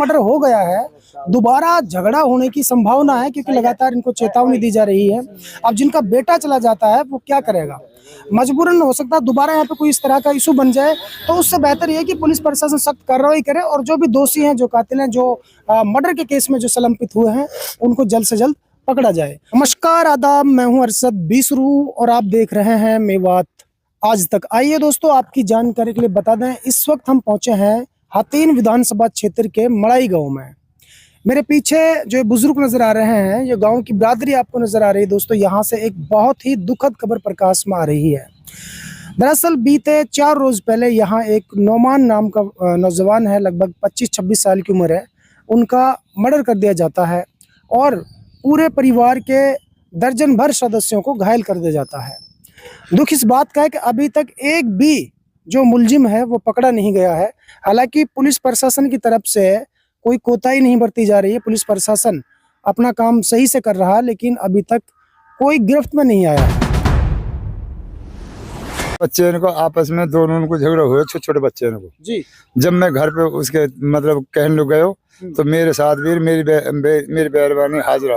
Murder हो गया है, दोबारा झगड़ा होने की संभावना है क्योंकि लगातार इनको चेतावनी दी जा रही है। अब जिनका बेटा चला जाता है वो क्या करेगा, मजबूरन हो सकता है दोबारा यहाँ पे कोई इस तरह का इशू बन जाए, तो उससे बेहतर ये है कि पुलिस प्रशासन सख्त कार्रवाई करे और जो भी दोषी हैं, जो कातिल हैं, जो मर्डर के केस में जो संलग्नित हुए हैं, उनको जल्द से जल्द पकड़ा जाए। नमस्कार, आदाब, मैं हूं अरशद बीसरू और आप देख रहे हैं मेवात आज तक। आइए दोस्तों, आपकी जानकारी के लिए बता दें, इस वक्त हम पहुंचे हैं हातीन विधानसभा क्षेत्र के मड़ाई गांव में। मेरे पीछे जो बुजुर्ग नजर आ रहे हैं, ये गांव की बिरादरी आपको नजर आ रही है। दोस्तों, यहाँ से एक बहुत ही दुखद खबर प्रकाश में आ रही है। दरअसल बीते 4 रोज पहले यहाँ एक नौमान नाम का नौजवान है, लगभग 25-26 साल की उम्र है, उनका मर्डर कर दिया जाता है और पूरे परिवार के दर्जन भर सदस्यों को घायल कर दिया जाता है। दुख इस बात का है कि अभी तक एक भी जो मुलजिम है वो पकड़ा नहीं गया है। हालांकि पुलिस प्रशासन की तरफ से कोई कोताही नहीं बरती जा रही है, पुलिस प्रशासन अपना काम सही से कर रहा है, लेकिन अभी तक कोई गिरफ्त में नहीं आया है। बच्चे इनको आपस में दोनों को झगड़ा हुआ, छोटे छोटे बच्चे को जी। जब मैं घर पे उसके मतलब कहने लग गयो तो मेरे साथ भी मेरी बेरबानी हाजरा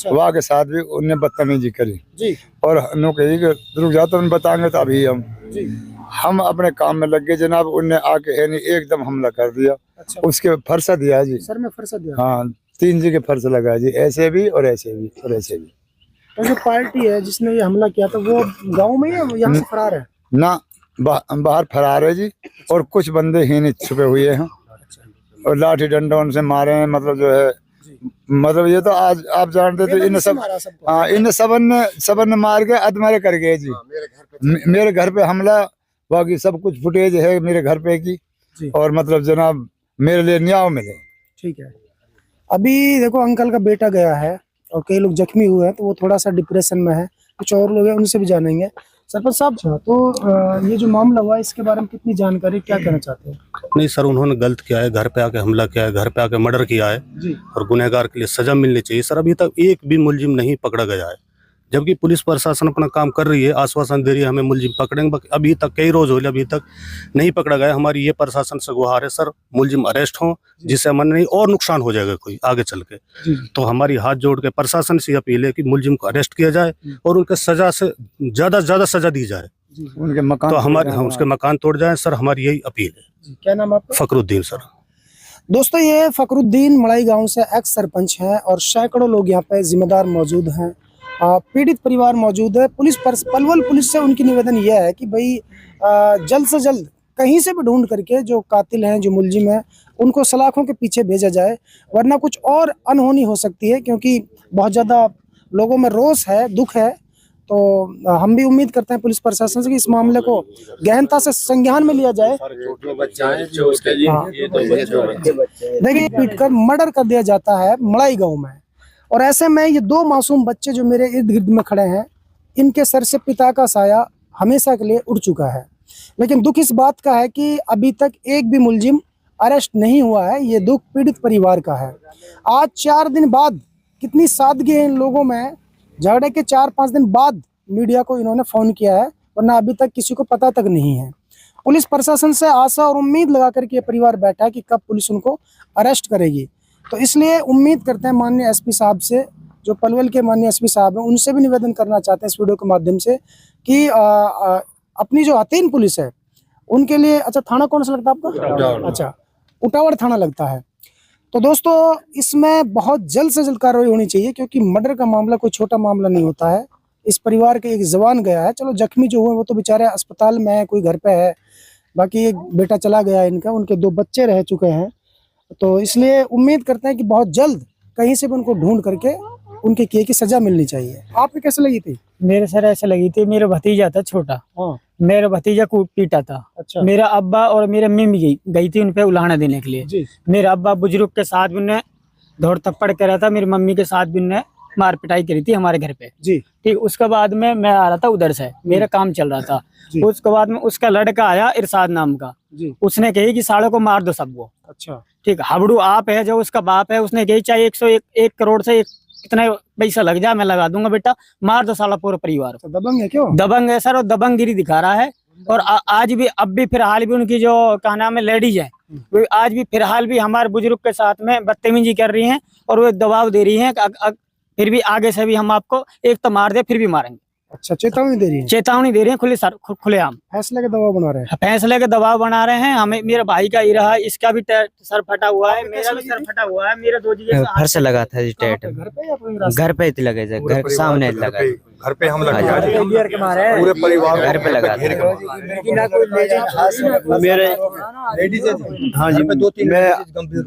वहाँ के साथ भी उनने बदतमीजी करी जी। और नो कही कि रुक जा, तो बताएंगे तो अभी हम अपने काम में लग गए जनाब। उनने आके है नहीं एकदम हमला कर दिया। अच्छा। उसके फरसा दिया जी, सर में फरसा दिया। हाँ 3 जगह फरसा लगा जी, ऐसे भी और ऐसे भी और ऐसे भी। तो जो पार्टी है जिसने ये हमला किया था वो गाँव में ही यहाँ से फरार है ना, बाहर फरार है जी। और कुछ बंदे ही नहीं छुपे हुए हैं और लाठी डंडा उनसे मारे हैं। मतलब जो है, मतलब ये तो आज आप जानते थे, इन सब हाँ इन सबन ने मार के अधमरे कर गए जी। मेरे घर पे हमला, बाकी सब कुछ फुटेज है मेरे घर पे की। और मतलब जनाब मेरे लिए न्याय मिले। ठीक है। अभी देखो, अंकल का बेटा गया है और कई लोग जख्मी हुए हैं, तो वो थोड़ा सा डिप्रेशन में है। कुछ और लोग हैं, उनसे भी जानेंगे। सरपंच साहब, तो ये जो मामला हुआ इसके बारे में कितनी जानकारी, क्या कहना चाहते हैं? नहीं सर, उन्होंने गलत किया है, घर पे आके हमला किया है, घर पे आके मर्डर किया है जी। और गुनहगार के लिए सजा मिलनी चाहिए सर। अभी तक एक भी मुलजिम नहीं पकड़ा गया है, जबकि पुलिस प्रशासन अपना काम कर रही है, आश्वासन दे रही है हमें मुलजिम पकड़ेंगे। अभी तक कई रोज हो गए, अभी तक नहीं पकड़ा गया। हमारी ये प्रशासन से गुहार है सर, मुलजिम अरेस्ट हो, जिससे हमारे नहीं और नुकसान हो जाएगा कोई आगे चल के। तो हमारी हाथ जोड़ के प्रशासन से अपील है कि मुलजिम को अरेस्ट किया जाए और उनके सजा से ज्यादा सजा दी जाए। उनके मकान तो हमारे उसके मकान तोड़ जाए सर, हमारी यही अपील है। क्या नाम आपका? फकरुद्दीन सर। दोस्तों, ये फकरुद्दीन मड़ाई गांव से एक्स सरपंच हैं और सैकड़ों लोग यहाँ पे जिम्मेदार मौजूद हैं, पीड़ित परिवार मौजूद है। पलवल पुलिस से उनकी निवेदन यह है कि भाई जल्द से जल्द कहीं से भी ढूंढ करके जो कातिल हैं, जो मुलजिम हैं, उनको सलाखों के पीछे भेजा जाए, वरना कुछ और अनहोनी हो सकती है, क्योंकि बहुत ज़्यादा लोगों में रोष है, दुख है। तो हम भी उम्मीद करते हैं पुलिस प्रशासन से कि इस मामले को गहनता से संज्ञान में लिया जाए। देखिए, पीटकर मर्डर कर दिया जाता है मड़ाई गांव में, और ऐसे में ये 2 मासूम बच्चे जो मेरे इर्द गिर्द में खड़े हैं, इनके सर से पिता का साया हमेशा के लिए उड़ चुका है। लेकिन दुख इस बात का है कि अभी तक एक भी मुलजिम अरेस्ट नहीं हुआ है। ये दुख पीड़ित परिवार का है। आज 4 दिन बाद कितनी सादगी है इन लोगों में। झगड़े के 4-5 दिन बाद मीडिया को इन्होंने फोन किया है, वरना अभी तक किसी को पता तक नहीं है। पुलिस प्रशासन से आशा और उम्मीद लगा करके परिवार बैठा कि कब पुलिस उनको अरेस्ट करेगी। तो इसलिए उम्मीद करते हैं माननीय एसपी साहब से, जो पलवल के माननीय एसपी साहब हैं, उनसे भी निवेदन करना चाहते हैं इस वीडियो के माध्यम से कि अपनी जो हातीन पुलिस है उनके लिए, अच्छा थाना कौन सा लगता है आपका? अच्छा, उटावड़ थाना लगता है। तो दोस्तों, इसमें बहुत जल्द से जल्द कार्रवाई होनी चाहिए, क्योंकि मर्डर का मामला कोई छोटा मामला नहीं होता है। इस परिवार के एक जवान गया है, चलो जख्मी जो हुए वो तो बेचारे अस्पताल में है, कोई घर पे है, बाकी एक बेटा चला गया है इनका, उनके 2 बच्चे रह चुके हैं। तो इसलिए उम्मीद करते हैं कि बहुत जल्द कहीं से भी उनको ढूंढ करके उनके किए की सजा मिलनी चाहिए। आपको कैसे लगी थी? मेरे सर ऐसे लगी थी, मेरा भतीजा था छोटा, मेरा भतीजा को पीटा था। अच्छा। मेरा अब्बा और मेरे मम्मी गई थी उन पे उलाहना देने के लिए जी। मेरा अब्बा बुजुर्ग के साथ भी उन्हें दौड़ थप्पड़ करा था, मेरी मम्मी के साथ भी उन्हें मार पिटाई करी थी हमारे घर पे जी। ठीक, उसके बाद में मैं आ रहा था उधर से, मेरा काम चल रहा था। उसके बाद में उसका लड़का आया इरशाद नाम का जी। उसने कही कि सालों को मार दो सबको। अच्छा, ठीक, हबड़ू आप है जो उसका बाप है, उसने कही चाहे 101 करोड़ से कितना पैसा लग जाए मैं लगा दूंगा, बेटा मार दो साला पूरे परिवार को। दबंग है क्यों? दबंग है सर, और दबंगगिरी दिखा रहा है। और आज भी अब भी फिलहाल भी उनकी जो क्या नाम है लेडीज है, वो आज भी फिलहाल भी हमारे बुजुर्ग के साथ में बदतमीजी कर रही हैं और वो दबाव दे रही हैं कि फिर भी आगे से भी हम आपको एक तो मार दे फिर भी मारेंगे। अच्छा, चेतावनी दे रही है, चेतावनी दे रही है खुलेआम, फैसले के दबाव बना रहे हैं। फैसले के दबाव बना रहे हैं। हमें मेरे भाई का ही रहा, इसका भी सर फटा हुआ है, मेरा भी सर फटा हुआ है, मेरे दो जगह घर से लगा था जी टेट, घर पे या पूरी रास्ते? घर पे ही लगे थे, घर के सामने लगा, घर पे हम लगा के मारे पूरे परिवार घर पे लगा था। मेरे हाँ जी, मैं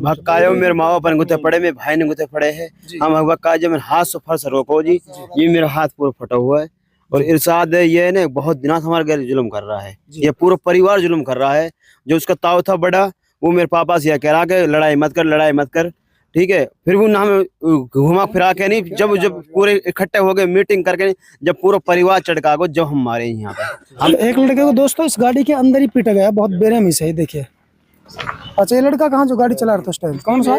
भक्कायो मेरे माँ बाप ने गुथे पड़े, मेरे भाई ने गुथे पड़े हैं। हम भक्का जब मेरे हाथ से फर्श रोको जी, ये मेरा हाथ पूरा फटा हुआ है। और इरशाद ये ने बहुत दिनों से हमारे घर जुल्म कर रहा है, ये पूरा परिवार जुल्म कर रहा है। जो उसका ताऊ था बड़ा, वो मेरे पापा से यह कह रहा कि लड़ाई मत कर, लड़ाई मत कर, ठीक है। फिर भी हमें घुमा फिरा के नहीं, जब पूरे इकट्ठे हो गए मीटिंग करके नहीं, जब पूरा परिवार चढ़का गो, जब हम मारे यहाँ पे। हम एक लड़के को दोस्तों इस गाड़ी के अंदर ही पीटा गया, बहुत बेरहमी से, देखिए। अच्छा, ये लड़का कहाँ जो गाड़ी चला रहा था उस टाइम, कौन सा?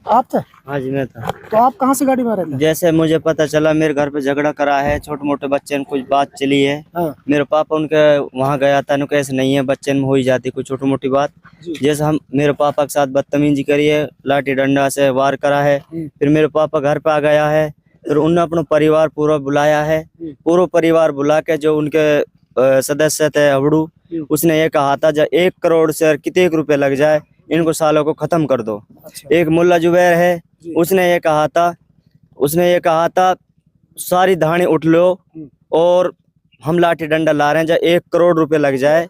आप थे? हाँ जी मैं था। तो आप कहाँ से गाड़ी में आ रहे थे? जैसे मुझे पता चला मेरे घर पे झगड़ा करा है, छोटे मोटे बच्चे ने कुछ बात चली है। हाँ। मेरे पापा उनके वहाँ गया था, उनके ऐसे नहीं है, बच्चे में हो ही जाती कोई छोटी मोटी बात। जैसे हम मेरे पापा के साथ बदतमीजी करी है, लाठी डंडा से वार करा है। फिर मेरे पापा घर पे आ गया है, फिर उन्होंने अपना परिवार पूरा बुलाया है। पूरा परिवार बुला के जो उनके सदस्य थे हबड़ू, उसने ये कहा था जब 1 करोड़ से कितने रुपए लग जाए इनको सालों को खत्म कर दो। एक मुल्ला जुबैर है, उसने ये कहा था सारी धानी उठ लो और हम लाठी डंडा ला रहे हैं, जब 1 करोड़ रुपए लग जाए।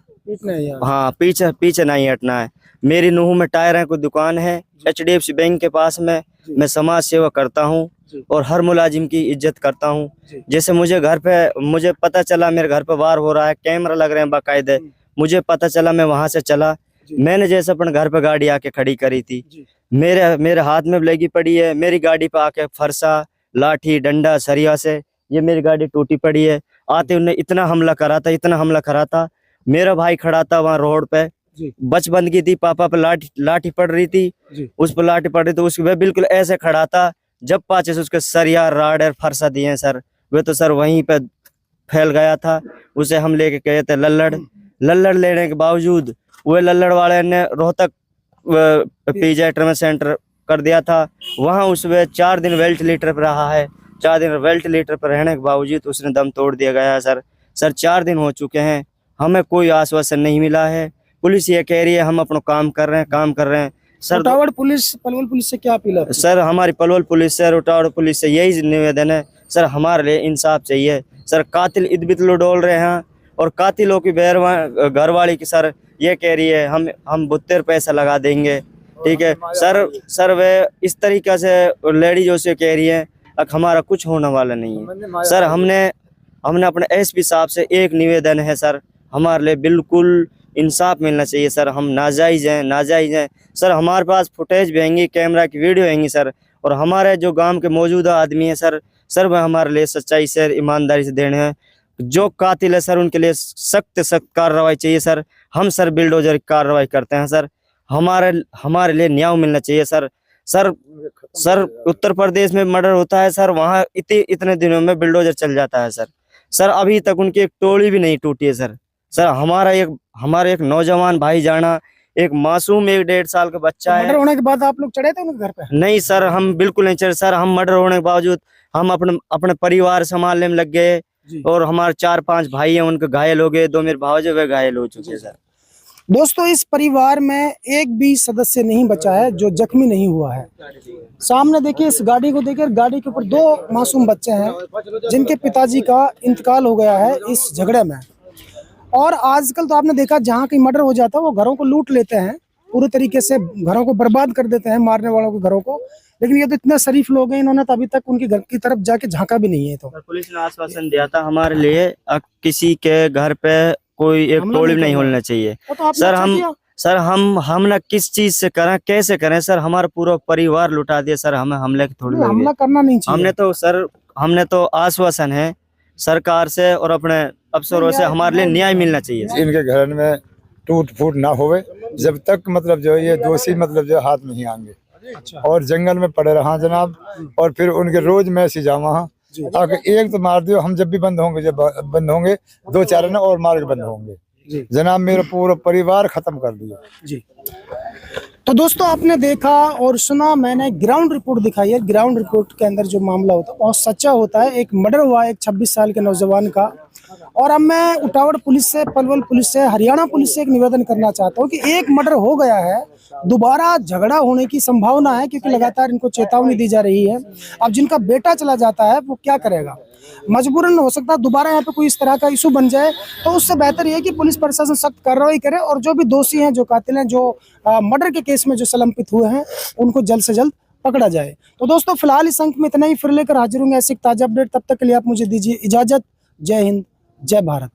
हाँ, पीछे नहीं हटना है। मेरी नूह में टायर की दुकान है, HDFC बैंक के पास में। मैं समाज सेवा करता हूँ और हर मुलाजिम की इज्जत करता हूँ। जैसे मुझे पता चला मेरे घर पे वार हो रहा है, कैमरा लग रहे हैं बाकायदे, मुझे पता चला, मैं वहां से चला। मैंने जैसे अपने घर पे गाड़ी आके खड़ी करी थी, मेरे हाथ में लगी पड़ी है। मेरी गाड़ी पे आके फरसा, लाठी डंडा सरिया से ये मेरी गाड़ी टूटी पड़ी है। आते उन्हें इतना हमला करा था। मेरा भाई खड़ा था वहाँ रोड पे, बचबंदगी थी, पापा पे लाठी पड़ रही थी, उस पर लाठी पड़ रही थी, उसके बिल्कुल ऐसे खड़ा था। जब पाचे से उसके सरिया राड और फरसा दिए सर, वे तो सर वहीं पे फैल गया था। उसे हम लेके गए थे लल्लड़ लेने के बावजूद वो लल्लड़ वाले ने रोहतक पीजी ट्रमा सेंटर कर दिया था। वहाँ उसमें 4 दिन वेंटिलेटर पर रहा है। 4 दिन वेंटिलेटर पर रहने के बावजूद उसने दम तोड़ दिया गया है सर। 4 दिन हो चुके हैं, हमें कोई आश्वासन नहीं मिला है। पुलिस ये कह रही है हम अपना काम कर रहे हैं सर। पलवल पुलिस से क्या अपील है सर? हमारी पलवल पुलिस से, रोटावड़ पुलिस से यही निवेदन है सर, हमारे लिए इंसाफ चाहिए सर। कातिल इदबितलो डोल रहे हैं और कातिलों की घरवाली की सर ये कह रही है हम 72 पैसा लगा देंगे, ठीक है सर। वे इस तरीके से लेडीजों से कह रही है अब हमारा कुछ होने वाला नहीं है सर। हमने अपने SP साहब से एक निवेदन है सर, हमारे लिए बिल्कुल इंसाफ मिलना चाहिए सर। हम नाजायज़ हैं सर। हमारे पास फुटेज भी हैंगी, कैमरा की वीडियो हैंगी सर। और हमारे जो गांव के मौजूदा आदमी हैं सर वह हमारे लिए सच्चाई से ईमानदारी से देने हैं। जो कातिल है सर उनके लिए सख्त कार्रवाई चाहिए सर। हम सर बिल्डोजर की कार्रवाई करते हैं सर। हमारे लिए न्याय मिलना चाहिए सर। उत्तर प्रदेश में मर्डर होता है सर, वहाँ इतने दिनों में बिल्डोजर चल जाता है सर। अभी तक उनकी एक टोली भी नहीं टूटी है सर। हमारा एक नौजवान भाई जाना, एक मासूम 1-1.5 साल का बच्चा है। मर्डर होने के बाद आप लोग चढ़े थे उनके घर पे? नहीं सर, हम बिल्कुल नहीं चढ़े सर। हम मर्डर होने के बावजूद हम अपने परिवार संभालने में लग गए और हमारे 4-5 भाई हैं, उनके घायल हो गए। 2 मेरे भावजे वे घायल हो चुके सर। दोस्तों, इस परिवार में एक भी सदस्य नहीं बचा है जो जख्मी नहीं हुआ है। सामने देखिए, इस गाड़ी को देखिए, गाड़ी के ऊपर 2 मासूम बच्चे हैं जिनके पिताजी का इंतकाल हो गया है इस झगड़े में। और आजकल तो आपने देखा जहाँ कहीं मर्डर हो जाता है वो घरों को लूट लेते हैं, पूरे तरीके से घरों को बर्बाद कर देते हैं, मारने वालों के घरों को। लेकिन ये तो इतने शरीफ लोग हैं, इन्होंने तो अभी तक उनके घर की तरफ जाके झांका भी नहीं है। तो पुलिस ने आश्वासन दिया था हमारे लिए किसी के घर पे कोई एक टोली नहीं होना चाहिए सर। हम ना किस चीज से करें, कैसे करें सर? हमारा पूरा परिवार लुटा दिया सर। हमें हमले की थोड़ी हमला करना नहीं चाहिए। हमने तो आश्वासन है सरकार से और अपने अफसरों से, हमारे लिए न्याय मिलना चाहिए। इनके घर में टूट फूट ना होवे जब तक मतलब जो ये दोषी मतलब जो हाथ नहीं आएंगे। और जंगल में पड़े रहा जनाब। और फिर उनके रोज मैसेज आवा अगर एक तो मार दियो, हम जब भी बंद होंगे, जब बंद होंगे 2-4 ना और मार के बंद होंगे। जनाब मेरा पूरा परिवार खत्म कर दिया जी। तो दोस्तों आपने देखा और सुना, मैंने ग्राउंड रिपोर्ट दिखाई है। ग्राउंड रिपोर्ट के अंदर जो मामला होता है बहुत सच्चा होता है। एक मर्डर हुआ एक 26 साल के नौजवान का। और अब मैं उटावड़ पुलिस से, पलवल पुलिस से, हरियाणा पुलिस से एक निवेदन करना चाहता हूँ कि एक मर्डर हो गया है, दोबारा झगड़ा होने की संभावना है, क्योंकि लगातार इनको चेतावनी दी जा रही है। अब जिनका बेटा चला जाता है वो क्या करेगा, मजबूरन हो सकता है दोबारा यहाँ पे कोई इस तरह का इशू बन जाए। तो उससे बेहतर ये है कि पुलिस प्रशासन सख्त कार्रवाई करे और जो भी दोषी हैं, जो कातिल हैं, जो मर्डर के केस में जो संलग्नित हुए हैं, उनको जल्द से जल्द पकड़ा जाए। तो दोस्तों फिलहाल इस अंक में इतना ही, फिर लेकर हाजिर होंगे ऐसे एक ताजा अपडेट। तब तक के लिए आप मुझे दीजिए इजाजत। जय हिंद, जय भारत।